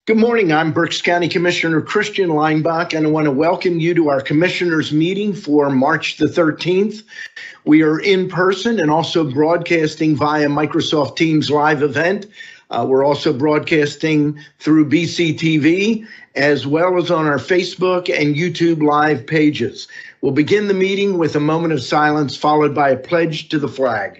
Good morning. I'm Berks County Commissioner Christian Leinbach, and I want to welcome you to our Commissioners meeting for March the 13th. We are in person and also broadcasting via Microsoft Teams live event. We're also broadcasting through BCTV, as well as on our Facebook and YouTube live pages. We'll begin the meeting with a moment of silence, followed by a pledge to the flag.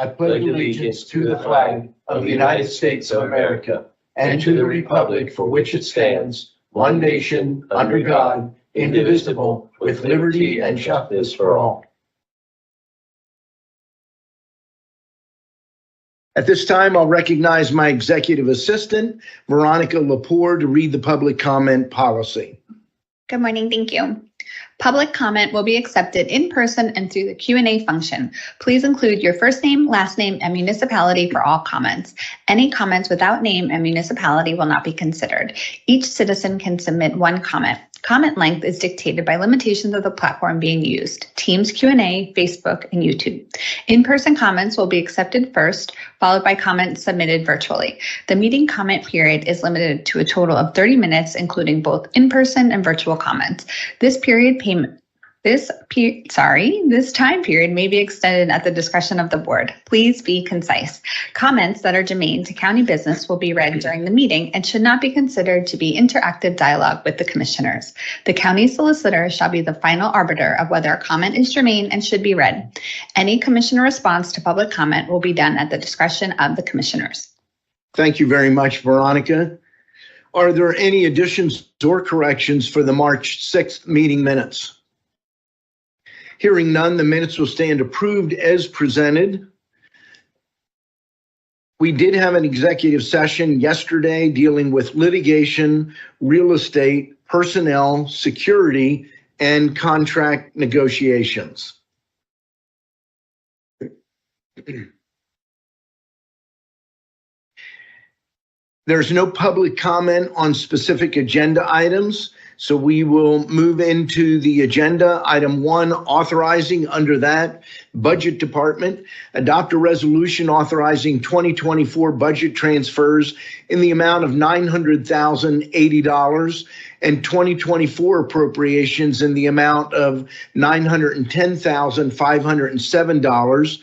I pledge allegiance to the flag of the United States of America and to the republic for which it stands, one nation, under God, indivisible, with liberty and justice for all. At this time, I'll recognize my executive assistant, Veronica Lepore, to read the public comment policy. Good morning. Thank you. Public comment will be accepted in person and through the Q&A function. Please include your first name, last name, and municipality for all comments. Any comments without name and municipality will not be considered. Each citizen can submit one comment. Comment length is dictated by limitations of the platform being used, Teams Q&A, Facebook, and YouTube. In-person comments will be accepted first, followed by comments submitted virtually. The meeting comment period is limited to a total of 30 minutes, including both in-person and virtual comments. This time period may be extended at the discretion of the board. Please be concise. Comments that are germane to county business will be read during the meeting and should not be considered to be interactive dialogue with the commissioners. The county solicitor shall be the final arbiter of whether a comment is germane and should be read. Any commissioner response to public comment will be done at the discretion of the commissioners. Thank you very much, Veronica. Are there any additions or corrections for the March 6th meeting minutes? Hearing none, the minutes will stand approved as presented. We did have an executive session yesterday dealing with litigation, real estate, personnel, security, and contract negotiations. There's no public comment on specific agenda items, so we will move into the agenda. Item 1, authorizing under that budget department, adopt a resolution authorizing 2024 budget transfers in the amount of $900,080 and 2024 appropriations in the amount of $910,507.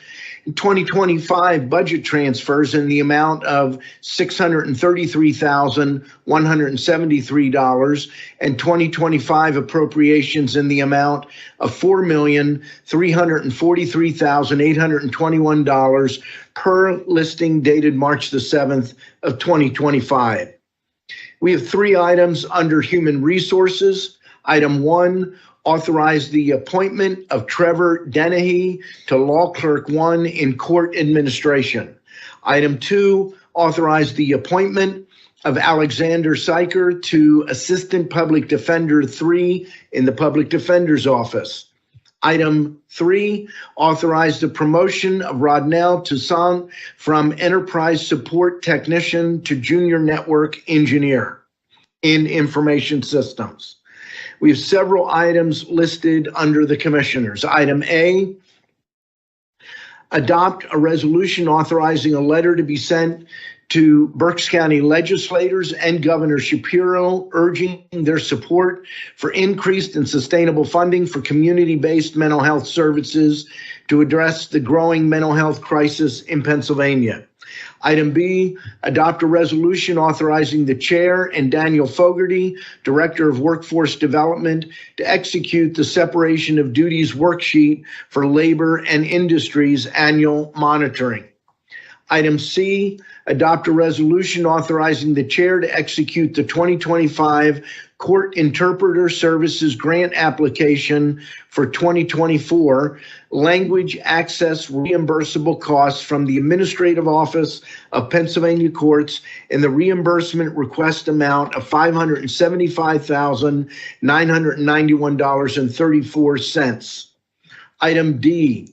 2025 budget transfers in the amount of $633,173 and 2025 appropriations in the amount of $4,343,821 per listing dated March the 7th of 2025. We have 3 items under Human Resources. Item 1, authorize the appointment of Trevor Dennehy to Law Clerk 1 in Court Administration. Item 2, authorize the appointment of Alexander Syker to Assistant Public Defender 3 in the Public Defender's Office. Item 3, authorize the promotion of Rodnell Toussaint from Enterprise Support Technician to Junior Network Engineer in Information Systems. We have several items listed under the commissioners. Item A, adopt a resolution authorizing a letter to be sent to Berks County legislators and Governor Shapiro urging their support for increased and sustainable funding for community-based mental health services to address the growing mental health crisis in Pennsylvania. Item B, adopt a resolution authorizing the chair and Daniel Fogarty, Director of Workforce Development, to execute the separation of duties worksheet for labor and industries annual monitoring. Item C, adopt a resolution authorizing the chair to execute the 2025 Court Interpreter Services Grant application for 2024, language access reimbursable costs from the Administrative Office of Pennsylvania Courts in the reimbursement request amount of $575,991.34. Item D,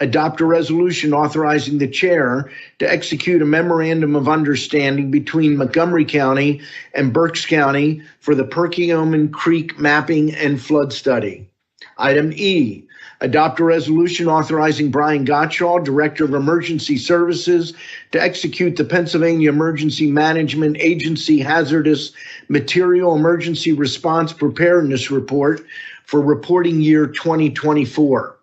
adopt a resolution authorizing the chair to execute a memorandum of understanding between Montgomery County and Berks County for the Perkiomen Creek mapping and flood study. Item E, adopt a resolution authorizing Brian Gottschall, Director of Emergency Services, to execute the Pennsylvania Emergency Management Agency Hazardous Material Emergency Response Preparedness Report for reporting year 2024.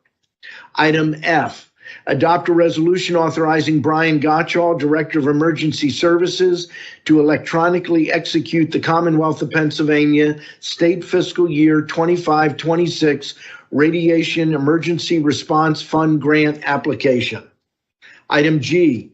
Item F, adopt a resolution authorizing Brian Gottschall, Director of Emergency Services, to electronically execute the Commonwealth of Pennsylvania State Fiscal Year 25-26 Radiation Emergency Response Fund Grant application. Item G,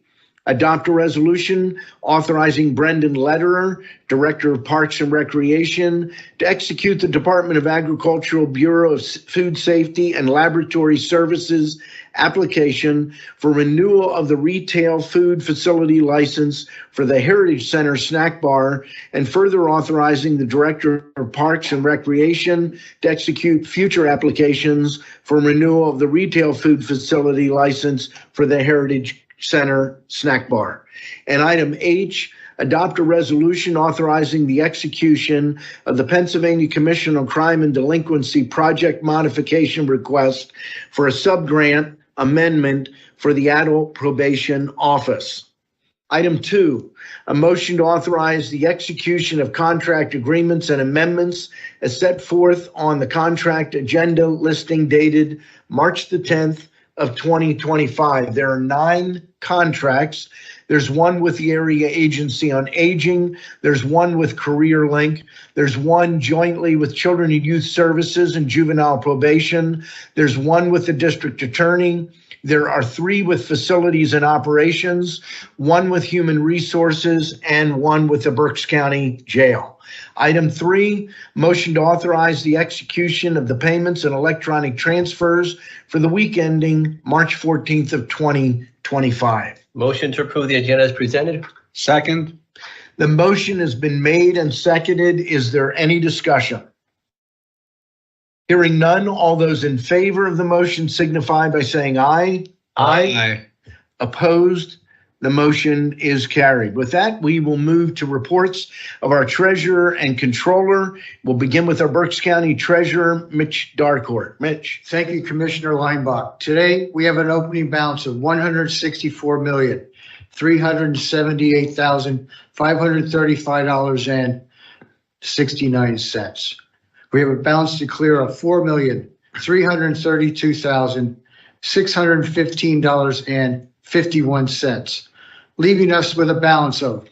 adopt a resolution authorizing Brendan Lederer, Director of Parks and Recreation, to execute the Department of Agricultural Bureau of Food Safety and Laboratory Services application for renewal of the retail food facility license for the Heritage Center Snack Bar, and further authorizing the Director of Parks and Recreation to execute future applications for renewal of the retail food facility license for the Heritage Center Snack Bar. And item H, adopt a resolution authorizing the execution of the Pennsylvania Commission on Crime and Delinquency project modification request for a subgrant amendment for the Adult Probation Office. Item 2, a motion to authorize the execution of contract agreements and amendments as set forth on the contract agenda listing dated March the 10th of 2025. There are 9 contracts. There's one with the Area Agency on Aging. There's one with Career Link. There's one jointly with Children and Youth Services and Juvenile Probation. There's one with the District Attorney. There are 3 with Facilities and Operations, one with Human Resources, and one with the Berks County Jail. Item 3, motion to authorize the execution of the payments and electronic transfers for the week ending March 14th of 2025. Motion to approve the agenda as presented. Second. The motion has been made and seconded. Is there any discussion? Hearing none, all those in favor of the motion signify by saying aye. Aye. Opposed? The motion is carried. With that, we will move to reports of our treasurer and controller. We'll begin with our Berks County Treasurer, Mitch Darcourt. Mitch. Thank you, Commissioner Leinbach. Today, we have an opening balance of $164,378,535.69. We have a balance to clear of $4,332,615.51, leaving us with a balance of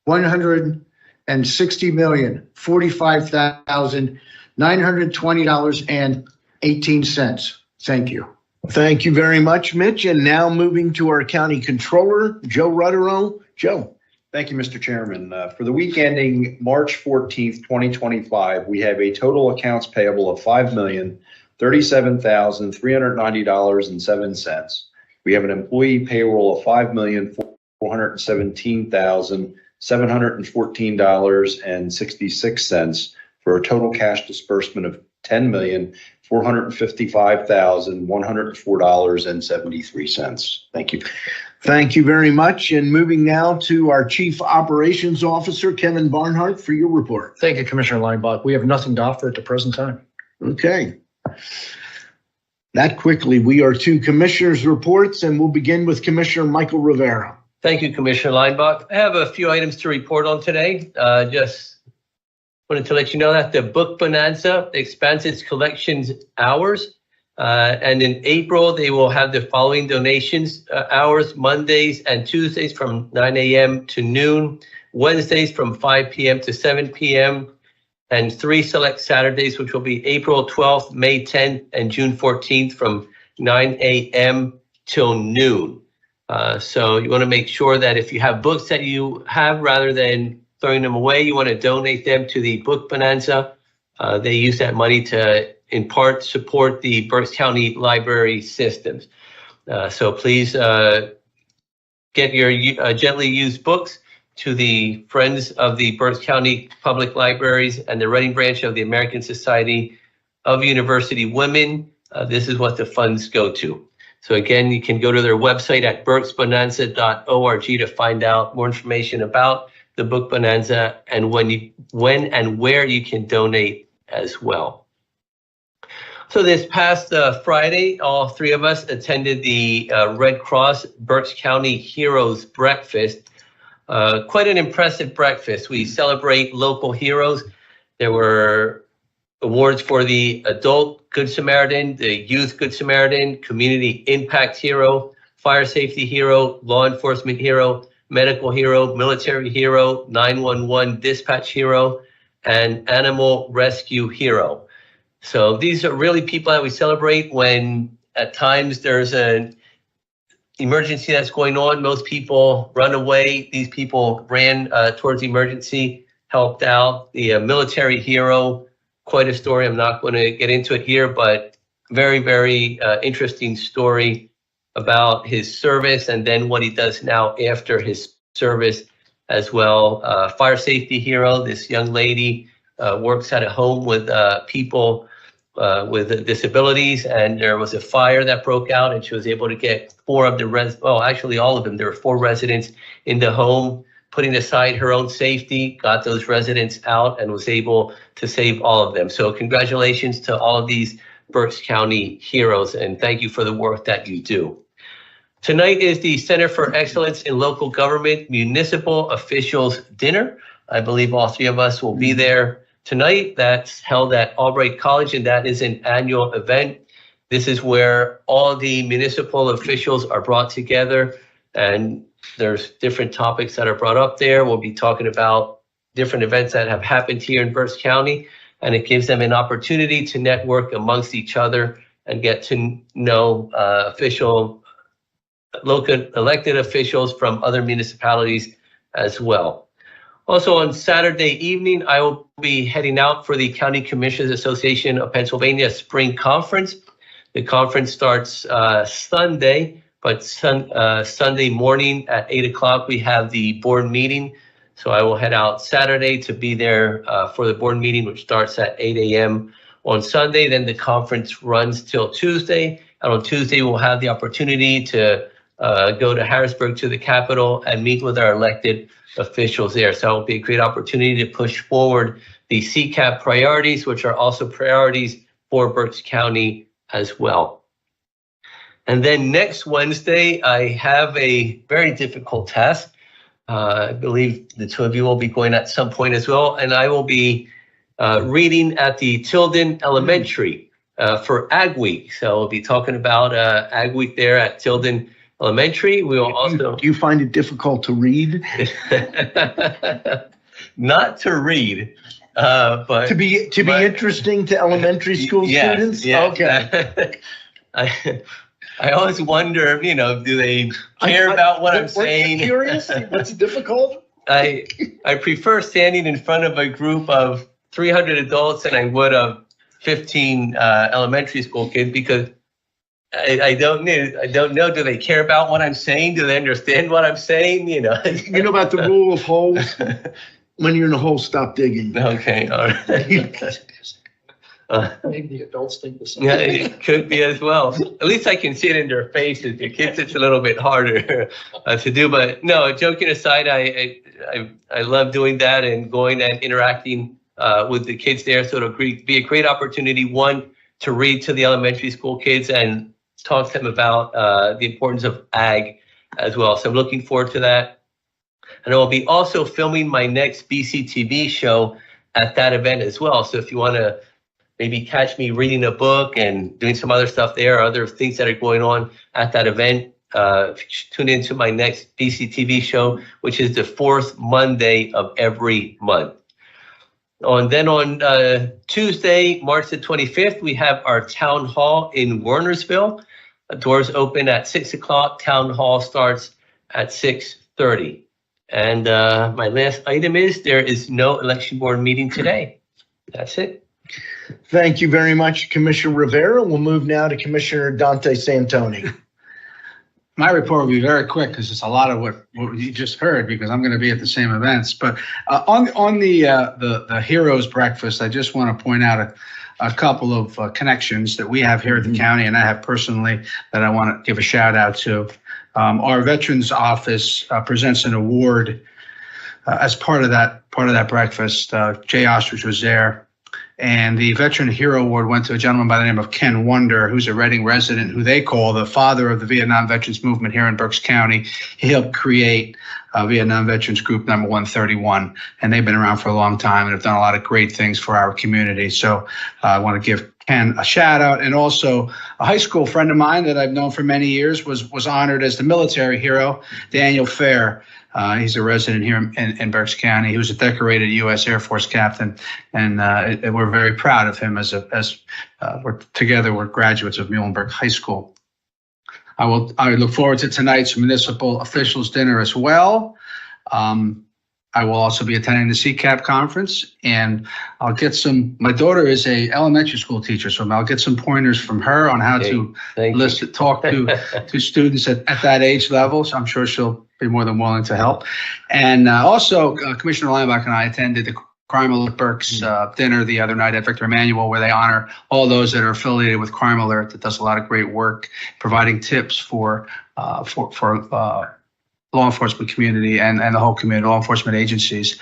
$160,045,920.18. Thank you. Thank you very much, Mitch. And now moving to our county controller, Joe Rutterow. Joe. Thank you, Mr. Chairman. For the week ending March 14th, 2025, we have a total accounts payable of $5,037,390.07. We have an employee payroll of $5,417,714.66 for a total cash disbursement of $10,455,104.73. Thank you. Thank you very much. And moving now to our Chief Operations Officer, Kevin Barnhart, for your report. Thank you, Commissioner Leinbach. We have nothing to offer at the present time. Okay. That quickly, we are to Commissioner's reports, and we'll begin with Commissioner Michael Rivera. Thank you, Commissioner Leinbach. I have a few items to report on today. Just wanted to let you know that the Book Bonanza expands its collections hours. And in April, they will have the following donations hours: Mondays and Tuesdays from 9 a.m. to noon, Wednesdays from 5 p.m. to 7 p.m., and 3 select Saturdays, which will be April 12th, May 10th, and June 14th from 9 a.m. till noon. So you want to make sure that if you have books that you have, rather than throwing them away, you want to donate them to the Book Bonanza. They use that money to, in part, support the Berks County Library systems. So please get your gently used books to the Friends of the Berks County Public Libraries and the Reading Branch of the American Society of University Women. This is what the funds go to. So again, you can go to their website at berksbonanza.org to find out more information about the Book Bonanza and when and where you can donate as well. So this past Friday, all three of us attended the Red Cross Berks County Heroes Breakfast. Quite an impressive breakfast. We celebrate local heroes. There were awards for the Adult Good Samaritan, the Youth Good Samaritan, Community Impact Hero, Fire Safety Hero, Law Enforcement Hero, Medical Hero, Military Hero, 911 Dispatch Hero, and Animal Rescue Hero. So these are really people that we celebrate when at times there's an emergency that's going on. Most people run away. These people ran towards the emergency, helped out. The military hero, quite a story. I'm not going to get into it here, but very, very interesting story about his service and then what he does now after his service as well. Fire safety hero, this young lady works at a home with people with disabilities, and there was a fire that broke out, and she was able to get all of them. There were 4 residents in the home, putting aside her own safety, got those residents out and was able to save all of them. So congratulations to all of these Berks County heroes, and thank you for the work that you do. Tonight is the Center for Excellence in Local Government Municipal Officials Dinner. I believe all 3 of us will be there tonight. That's held at Albright College, and that is an annual event. This is where all the municipal officials are brought together, and there's different topics that are brought up there. We'll be talking about different events that have happened here in Berks County, and it gives them an opportunity to network amongst each other and get to know local elected officials from other municipalities as well. Also on Saturday evening, I will be heading out for the County Commissioners Association of Pennsylvania Spring Conference. The conference starts Sunday, but Sunday morning at 8 o'clock, we have the board meeting. So I will head out Saturday to be there for the board meeting, which starts at 8 a.m. on Sunday. Then the conference runs till Tuesday. And on Tuesday, we'll have the opportunity to go to Harrisburg to the Capitol and meet with our elected officials there. So it will be a great opportunity to push forward the CCAP priorities, which are also priorities for Berks County as well. And then next Wednesday, I have a very difficult task. I believe the 2 of you will be going at some point as well. And I will be reading at the Tilden Elementary for Ag Week. So we'll be talking about Ag Week there at Tilden Elementary. We will also. Do you find it difficult to read? Not to read, but to be interesting to elementary school students. Yes. Okay. I always wonder, do they care about what I'm saying? Curious? What's difficult? I prefer standing in front of a group of 300 adults than I would of 15 elementary school kids, because I don't know. Do they care about what I'm saying? Do they understand what I'm saying? You know about the rule of holes? When you're in a hole, stop digging. Okay, all right. Maybe the adults think the same. Yeah, it could be as well. At least I can see it in their faces. The kids, it's a little bit harder to do. But no, joking aside, I love doing that and going and interacting with the kids there. So it'll be a great opportunity, one, to read to the elementary school kids and talk to them about the importance of ag as well. So I'm looking forward to that. And I will be also filming my next BCTV show at that event as well. So if you want to maybe catch me reading a book and doing some other stuff there, or other things that are going on at that event, tune into my next BCTV show, which is the 4th Monday of every month. On Tuesday, March the 25th, we have our town hall in Wernersville. Doors open at 6 o'clock. Town hall starts at 6:30. And my last item is there is no election board meeting today. That's it. Thank you very much, Commissioner Rivera. We'll move now to Commissioner Dante Santoni. My report will be very quick because it's a lot of what you just heard, because I'm going to be at the same events. But on the Heroes Breakfast, I just want to point out a couple of connections that we have here at the county, and I have personally that I want to give a shout out to. Our Veterans Office presents an award as part of that breakfast. Jay Ostrich was there. And the Veteran Hero Award went to a gentleman by the name of Ken Wonder, who's a Reading resident, who they call the father of the Vietnam Veterans Movement here in Berks County. He helped create Vietnam Veterans Group number 131, and they've been around for a long time and have done a lot of great things for our community. So I want to give Ken a shout out. And also a high school friend of mine that I've known for many years was honored as the military hero, Daniel Fair. He's a resident here in Berks County. He was a decorated U.S. Air Force captain, and we're very proud of him we're graduates of Muhlenberg High School. I look forward to tonight's municipal officials dinner as well. I will also be attending the CCAP conference, and I'll get my daughter is a elementary school teacher, so I'll get some pointers from her on how to talk to students at that age level. So I'm sure she'll be more than willing to help. And also, Commissioner Leinbach and I attended the Crime Alert Berks dinner the other night at Victor Emanuel, where they honor all those that are affiliated with Crime Alert, that does a lot of great work providing tips for law enforcement community and the whole community, law enforcement agencies,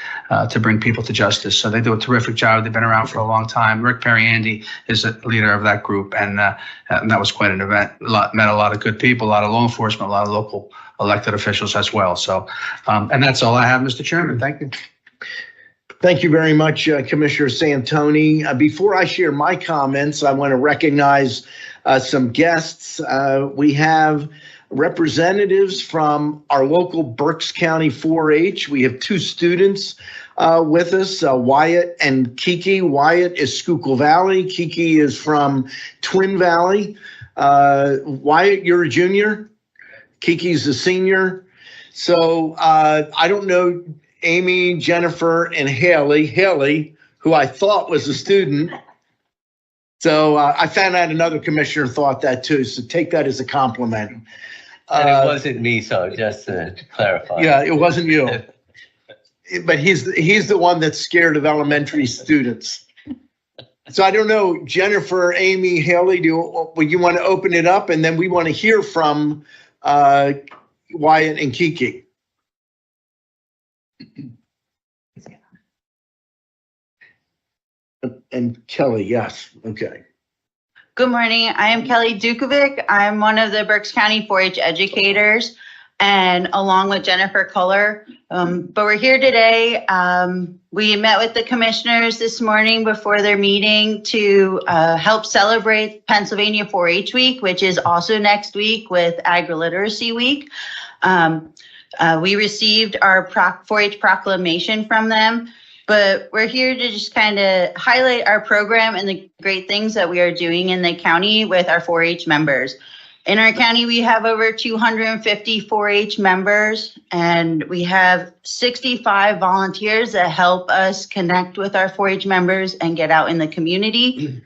to bring people to justice. So they do a terrific job. They've been around for a long time. Rick Perriandi is the leader of that group, and that was quite an event. Met a lot of good people, a lot of law enforcement, a lot of local elected officials as well. So, and that's all I have, Mr. Chairman. Thank you. Thank you very much, Commissioner Santoni. Before I share my comments, I want to recognize some guests. We have representatives from our local Berks County 4-H. We have two students with us, Wyatt and Kiki. Wyatt is Schuylkill Valley. Kiki is from Twin Valley. Wyatt, you're a junior. Kiki's a senior. So I don't know Amy, Jennifer, and Haley, who I thought was a student. So I found out another commissioner thought that too. So take that as a compliment. And it wasn't me, so just to clarify. Yeah, it wasn't you. But he's the one that's scared of elementary students. So I don't know, Jennifer, Amy, Haley, would you want to open it up? And then we want to hear from Wyatt and Kiki. And Kelly, yes. Okay. Good morning. I am Kelly Dukovic. I'm one of the Berks County 4-H educators, and along with Jennifer Culler. But we're here today. We met with the commissioners this morning before their meeting to help celebrate Pennsylvania 4-H Week, which is also next week with Agri-Literacy Week. We received our 4-H proclamation from them. But we're here to just kind of highlight our program and the great things that we are doing in the county with our 4-H members. In our county, we have over 250 4-H members, and we have 65 volunteers that help us connect with our 4-H members and get out in the community.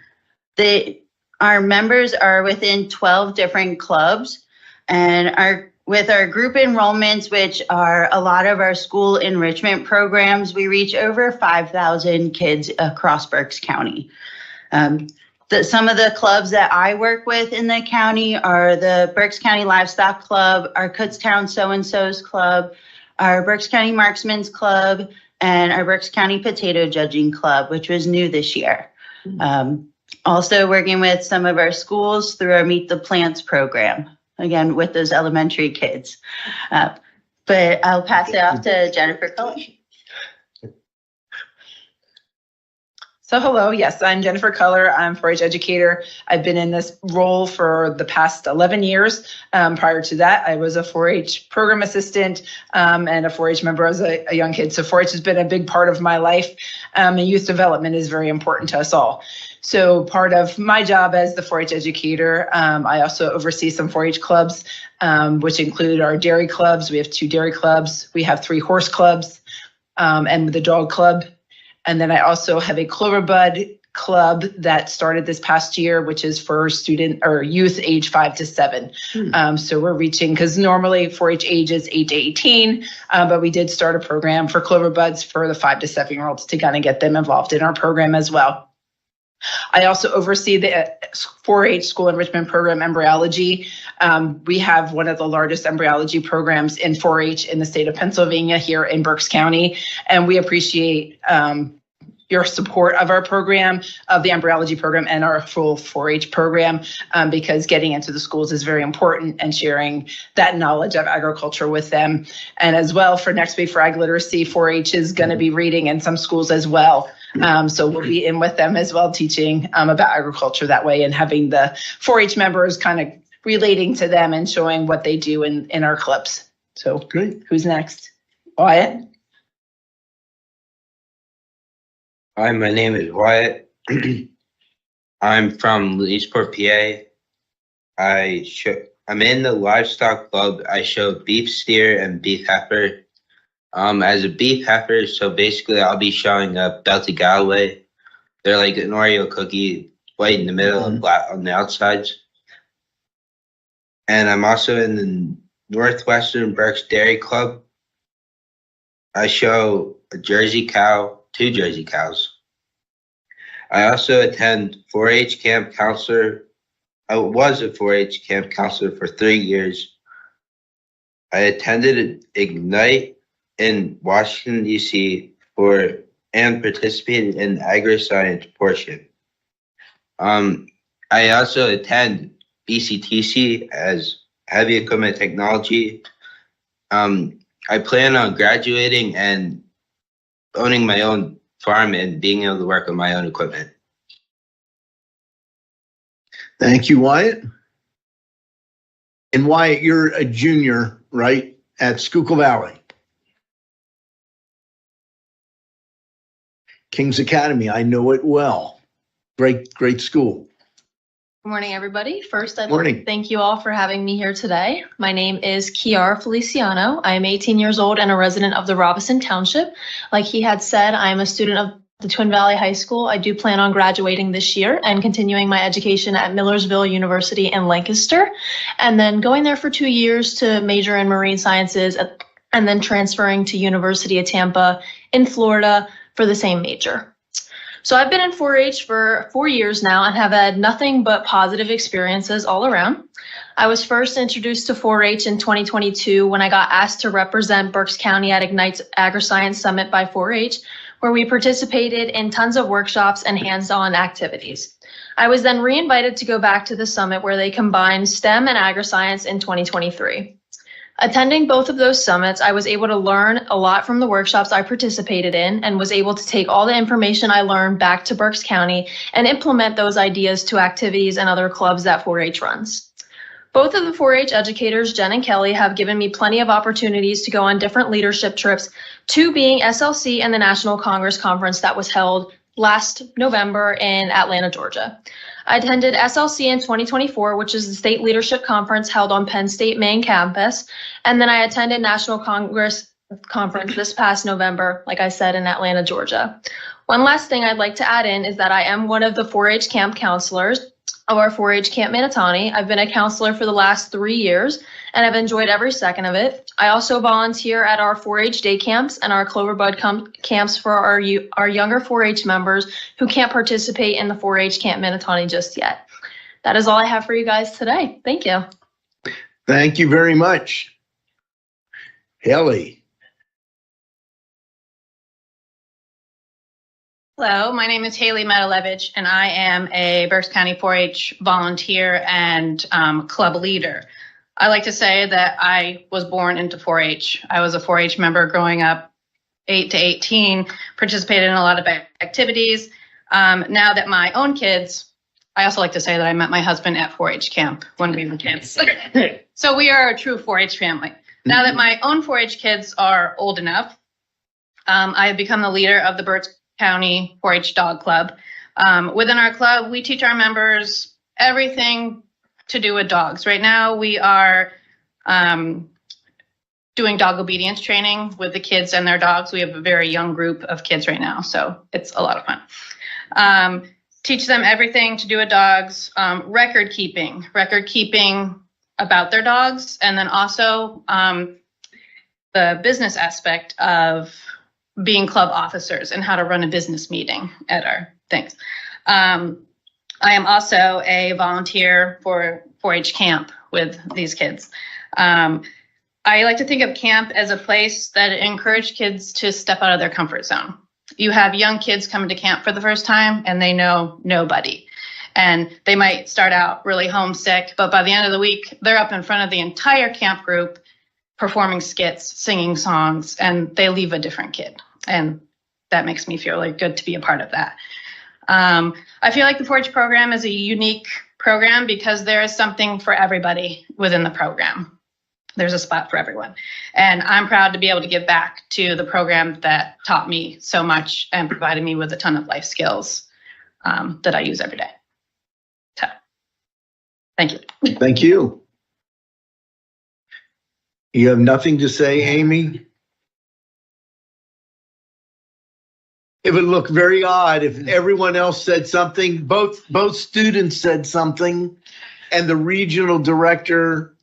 Our members are within 12 different clubs, and with our group enrollments, which are a lot of our school enrichment programs, we reach over 5,000 kids across Berks County. Some of the clubs that I work with in the county are the Berks County Livestock Club, our Kutztown So-and-So's Club, our Berks County Marksman's Club, and our Berks County Potato Judging Club, which was new this year. Also working with some of our schools through our Meet the Plants program. Again, with those elementary kids. But I'll pass it off to Jennifer Culler. So hello, yes, I'm Jennifer Culler. I'm 4-H educator. I've been in this role for the past 11 years. Prior to that, I was a 4-H program assistant and a 4-H member as a young kid. So 4-H has been a big part of my life, and youth development is very important to us all. So part of my job as the 4-H educator, I also oversee some 4-H clubs, which include our dairy clubs. We have 2 dairy clubs. We have 3 horse clubs and the dog club. And then I also have a Cloverbud club that started this past year, which is for student or youth age 5 to 7. So we're reaching, because normally 4-H age is 8 to 18, but we did start a program for Cloverbuds for the 5 to 7-year-olds to kind of get them involved in our program as well. I also oversee the 4-H school enrichment program, embryology. We have one of the largest embryology programs in 4-H in the state of Pennsylvania here in Berks County, and we appreciate your support of our program, of the embryology program and our full 4-H program, because getting into the schools is very important and sharing that knowledge of agriculture with them. And as well, for next week for ag literacy, 4-H is going to be reading in some schools as well. So we'll be in with them as well, teaching about agriculture that way, and having the 4-H members kind of relating to them and showing what they do in our clubs. So Great. Who's next? Wyatt? Hi, my name is Wyatt. I'm from Leesport, PA. I'm in the livestock club. I show beef steer and beef heifer. As a beef heifer, so basically I'll be showing a Belty Galloway. They're like an Oreo cookie, white in the middle and black on the outsides. And I'm also in the Northwestern Berks Dairy Club. I show a Jersey cow, 2 Jersey cows. I also attend 4-H camp counselor. I was a 4-H camp counselor for 3 years. I attended Ignite in Washington, D.C. and participated in agri-science portion. I also attend BCTC as heavy equipment technology. I plan on graduating and owning my own farm and being able to work on my own equipment. Thank you, Wyatt. And Wyatt, you're a junior, right, at Schuylkill Valley? King's Academy, I know it well. Great school. Good morning, everybody. First, I'd like Morning. to thank you all for having me here today. My name is Kiara Feliciano. I am 18 years old and a resident of the Robinson Township. Like he had said, I am a student of the Twin Valley High School. I do plan on graduating this year and continuing my education at Millersville University in Lancaster, and then going there for 2 years to major in marine sciences, and then transferring to University of Tampa in Florida for the same major. So I've been in 4-H for 4 years now and have had nothing but positive experiences all around. I was first introduced to 4-H in 2022 when I got asked to represent Berks County at Ignite's Agri-Science Summit by 4-H, where we participated in tons of workshops and hands-on activities. I was then re-invited to go back to the summit where they combined STEM and agri-science in 2023. Attending both of those summits, I was able to learn a lot from the workshops I participated in and was able to take all the information I learned back to Berks County and implement those ideas to activities and other clubs that 4-H runs. Both of the 4-H educators, Jen and Kelly, have given me plenty of opportunities to go on different leadership trips, two being SLC and the National Congress Conference that was held last November in Atlanta, Georgia. I attended SLC in 2024, which is the state leadership conference held on Penn State main campus. And then I attended National Congress Conference this past November, like I said, in Atlanta, Georgia. One last thing I'd like to add in is that I am one of the 4-H camp counselors of our 4-H Camp Manatani. I've been a counselor for the last 3 years, and I've enjoyed every second of it. I also volunteer at our 4-H day camps and our Cloverbud camps for our younger 4-H members who can't participate in the 4-H Camp Manatani just yet. That is all I have for you guys today. Thank you. Thank you very much. Haley. Hello, my name is Haley Metalevich, and I am a Berks County 4-H volunteer and club leader. I like to say that I was born into 4-H. I was a 4-H member growing up, 8 to 18, participated in a lot of activities. Now that my own kids, I also like to say that I met my husband at 4-H camp when we were kids. So we are a true 4-H family. Now that my own 4-H kids are old enough, I have become the leader of the Berks County 4-H Dog Club. Within our club, we teach our members everything to do with dogs. Right now, we are doing dog obedience training with the kids and their dogs. We have a very young group of kids right now, so it's a lot of fun. Teach them everything to do with dogs, record keeping about their dogs, and then also the business aspect of being club officers and how to run a business meeting at our things. I am also a volunteer for 4-H camp with these kids. I like to think of camp as a place that encourages kids to step out of their comfort zone. You have young kids coming to camp for the first time and they know nobody. And they might start out really homesick, but by the end of the week, they're up in front of the entire camp group performing skits, singing songs, and they leave a different kid. And that makes me feel like good to be a part of that. I feel like the 4-H program is a unique program because there is something for everybody within the program. There's a spot for everyone. And I'm proud to be able to give back to the program that taught me so much and provided me with a ton of life skills that I use every day. So, thank you. Thank you. You have nothing to say, Amy? It would look very odd if everyone else said something, both students said something, and the regional director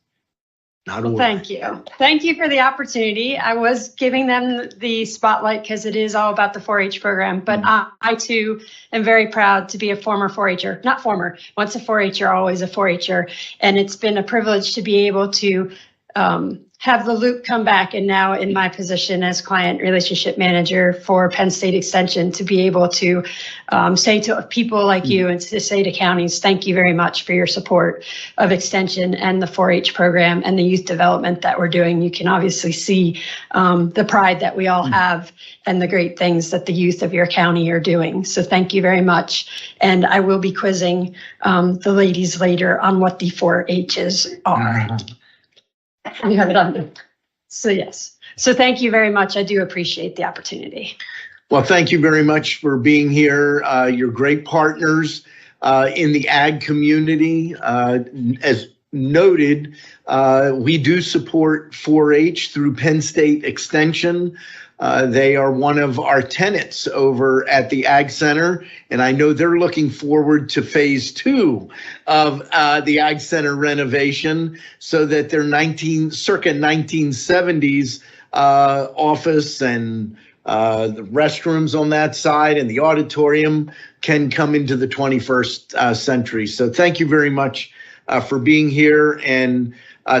not a word. Thank you. Thank you for the opportunity. I was giving them the spotlight because it is all about the 4-H program, but I too am very proud to be a former 4-Her, not former, once a 4-Her, always a 4-Her. And it's been a privilege to be able to have the loop come back, and now in my position as client relationship manager for Penn State Extension, to be able to say to people like you and to say to counties, thank you very much for your support of Extension and the 4-H program and the youth development that we're doing. You can obviously see the pride that we all have and the great things that the youth of your county are doing. So thank you very much. And I will be quizzing the ladies later on what the 4-H's are. We have it on there. So yes. So thank you very much. I do appreciate the opportunity. Well, thank you very much for being here. You're great partners in the ag community. As noted, we do support 4-H through Penn State Extension. They are one of our tenants over at the Ag Center, and I know they're looking forward to phase 2 of the Ag Center renovation, so that their circa 1970s office and the restrooms on that side and the auditorium can come into the 21st century. So thank you very much for being here. And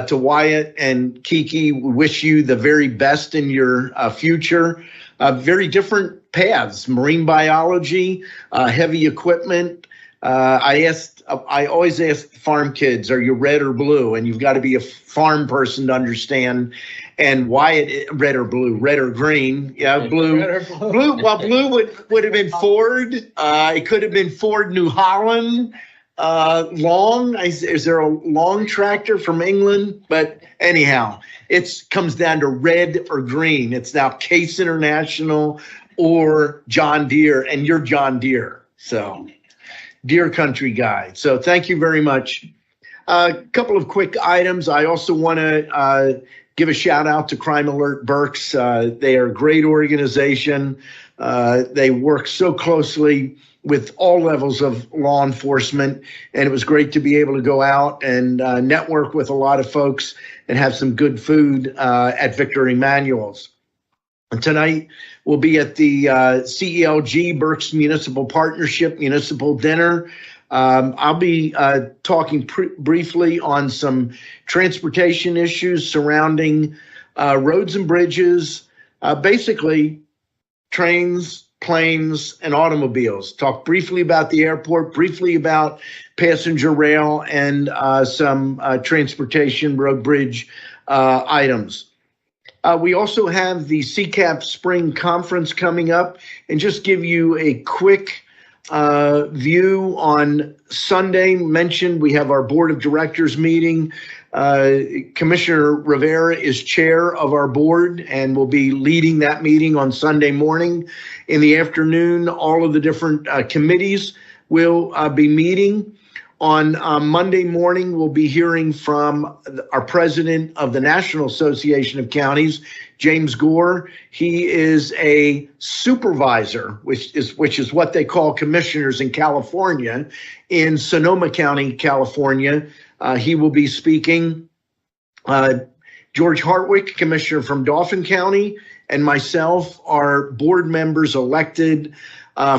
to Wyatt and Kiki, we wish you the very best in your future. Very different paths: marine biology, heavy equipment. I always ask farm kids, are you red or blue? And you've got to be a farm person to understand. And Wyatt, red or blue, red or green? Yeah, blue. Blue. Well, blue would have been Ford. It could have been Ford New Holland. Long, is there a long tractor from England? But anyhow, it comes down to red or green. It's now Case International or John Deere, and you're John Deere. So Deere Country guy. So thank you very much. A couple of quick items. I also want to give a shout out to Crime Alert Berks. They are a great organization. They work so closely with all levels of law enforcement, and it was great to be able to go out and network with a lot of folks and have some good food at Victor Emanuel's. And tonight we'll be at the CELG Berks Municipal Partnership Municipal Dinner. I'll be talking briefly on some transportation issues surrounding roads and bridges, basically trains, planes, and automobiles. Talk briefly about the airport, briefly about passenger rail, and some transportation road bridge items. We also have the CCAP Spring Conference coming up, and just give you a quick view on Sunday. Mentioned we have our board of directors meeting. Commissioner Rivera is chair of our board and will be leading that meeting on Sunday morning. In the afternoon, all of the different committees will be meeting. On Monday morning, we'll be hearing from our president of the National Association of Counties, James Gore. He is a supervisor, which is what they call commissioners in California, in Sonoma County, California. He will be speaking. George Hartwick, commissioner from Dauphin County, and myself are board members elected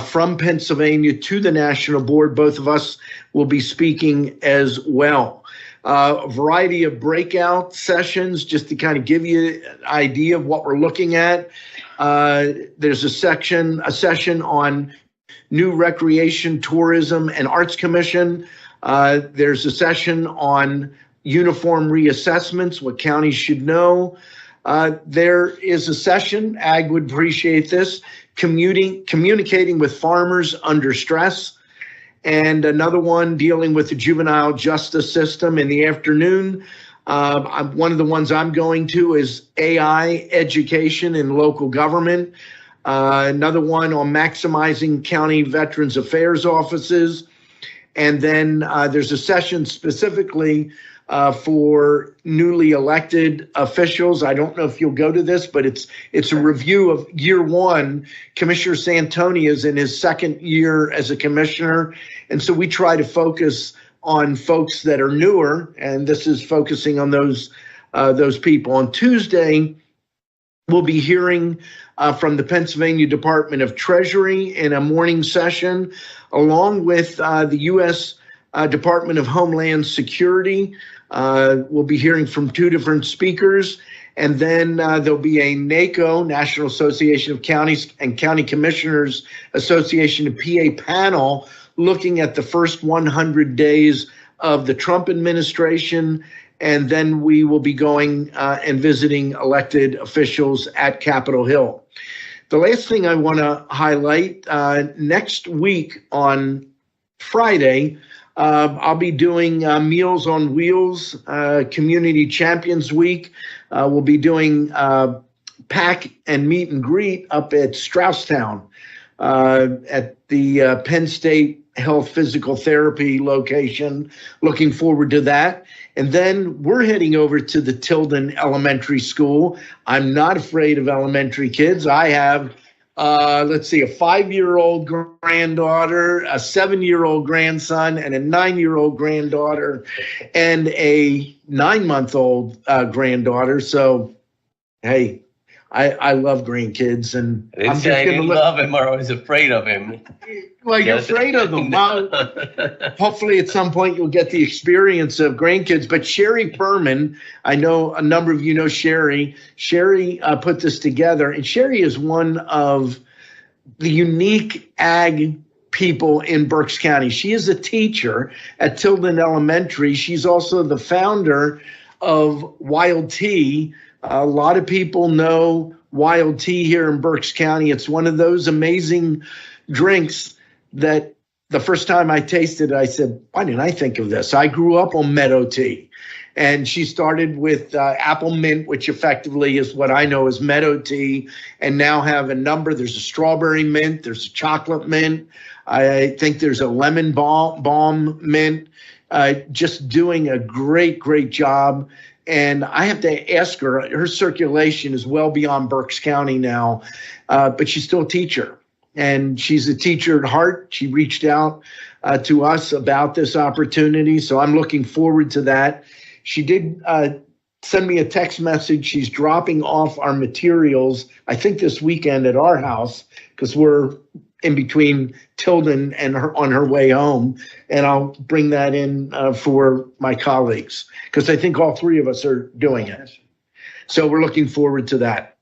from Pennsylvania to the national board. Both of us will be speaking as well. A variety of breakout sessions just to kind of give you an idea of what we're looking at. There's a session on new recreation, tourism, and arts commission. There's a session on uniform reassessments, what counties should know. There is a session, Ag would appreciate this, communicating with farmers under stress, and another one dealing with the juvenile justice system in the afternoon. One of the ones I'm going to is AI education in local government. Another one on maximizing county veterans affairs offices. And then there's a session specifically for newly elected officials. I don't know if you'll go to this, but it's a review of year one. Commissioner Santoni is in his second year as a commissioner. And so we try to focus on folks that are newer, and this is focusing on those people. On Tuesday, we'll be hearing from the Pennsylvania Department of Treasury in a morning session, along with the U.S. Department of Homeland Security. We'll be hearing from two different speakers, and then there'll be a NACO, National Association of Counties and County Commissioners Association of PA panel looking at the first 100 days of the Trump administration, and then we will be going and visiting elected officials at Capitol Hill. The last thing I want to highlight, next week on Friday, I'll be doing Meals on Wheels, Community Champions Week. We'll be doing pack and meet and greet up at Strausstown at the Penn State Health Physical Therapy location. Looking forward to that. And then we're heading over to the Tilden Elementary School. I'm not afraid of elementary kids. I have, a 5-year-old granddaughter, a 7-year-old grandson, and a 9-year-old granddaughter, and a 9-month-old granddaughter. So, hey, I love grandkids, and I didn't say I didn't love him or I was afraid of him. Well, you're afraid of them. Well, hopefully at some point you'll get the experience of grandkids. But Sherry Perman, I know a number of you know Sherry. Sherry put this together, and Sherry is one of the unique ag people in Berks County. She is a teacher at Tilden Elementary. She's also the founder of Wild Tea. A lot of people know Wild Tea here in Berks County. It's one of those amazing drinks that the first time I tasted it, I said, why didn't I think of this? I grew up on meadow tea. And she started with apple mint, which effectively is what I know as meadow tea, and now have a number. There's a strawberry mint, there's a chocolate mint. I think there's a lemon balm mint, just doing a great, great job. And I have to ask her, her circulation is well beyond Berks County now, but she's still a teacher. And she's a teacher at heart. She reached out to us about this opportunity. So I'm looking forward to that. She did send me a text message. She's dropping off our materials, I think this weekend at our house, because we're in between Tilden and on her way home. And I'll bring that in for my colleagues, because I think all three of us are doing it. So we're looking forward to that.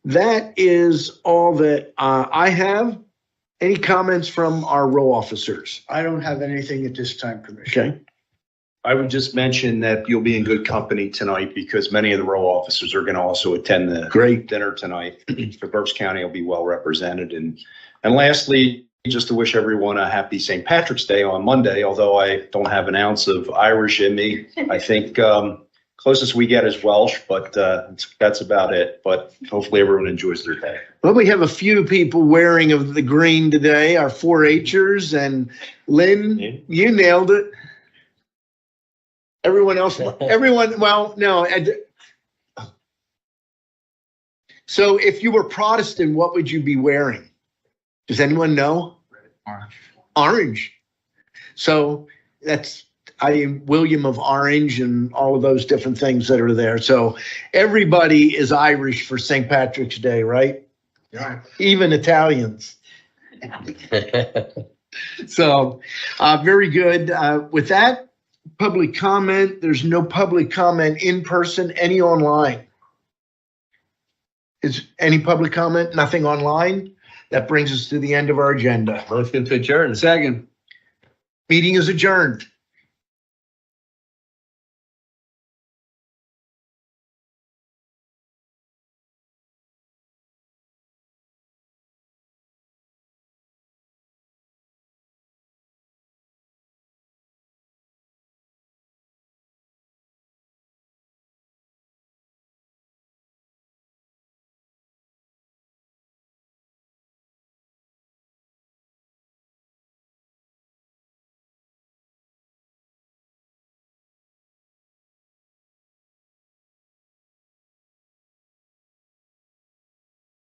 That is all that I have. Any comments from our row officers? I don't have anything at this time, Commissioner. Okay. I would just mention that you'll be in good company tonight because many of the row officers are going to also attend the Great dinner tonight. So Berks County will be well represented. And lastly, just to wish everyone a happy St. Patrick's Day on Monday, although I don't have an ounce of Irish in me. I think closest we get is Welsh, but that's about it. But hopefully everyone enjoys their day. Well, we have a few people wearing of the green today, our 4-H'ers, and Lynn, you nailed it. Everyone else, well, no. So if you were Protestant, what would you be wearing? Does anyone know? Orange. Orange. So that's, I am William of Orange and all of those different things that are there. So everybody is Irish for St. Patrick's Day, right? Yeah. Even Italians. So, very good. With that, public comment, there's no public comment in person, any online. Is any public comment? Nothing online? That brings us to the end of our agenda. Motion to adjourn. Second. Meeting is adjourned.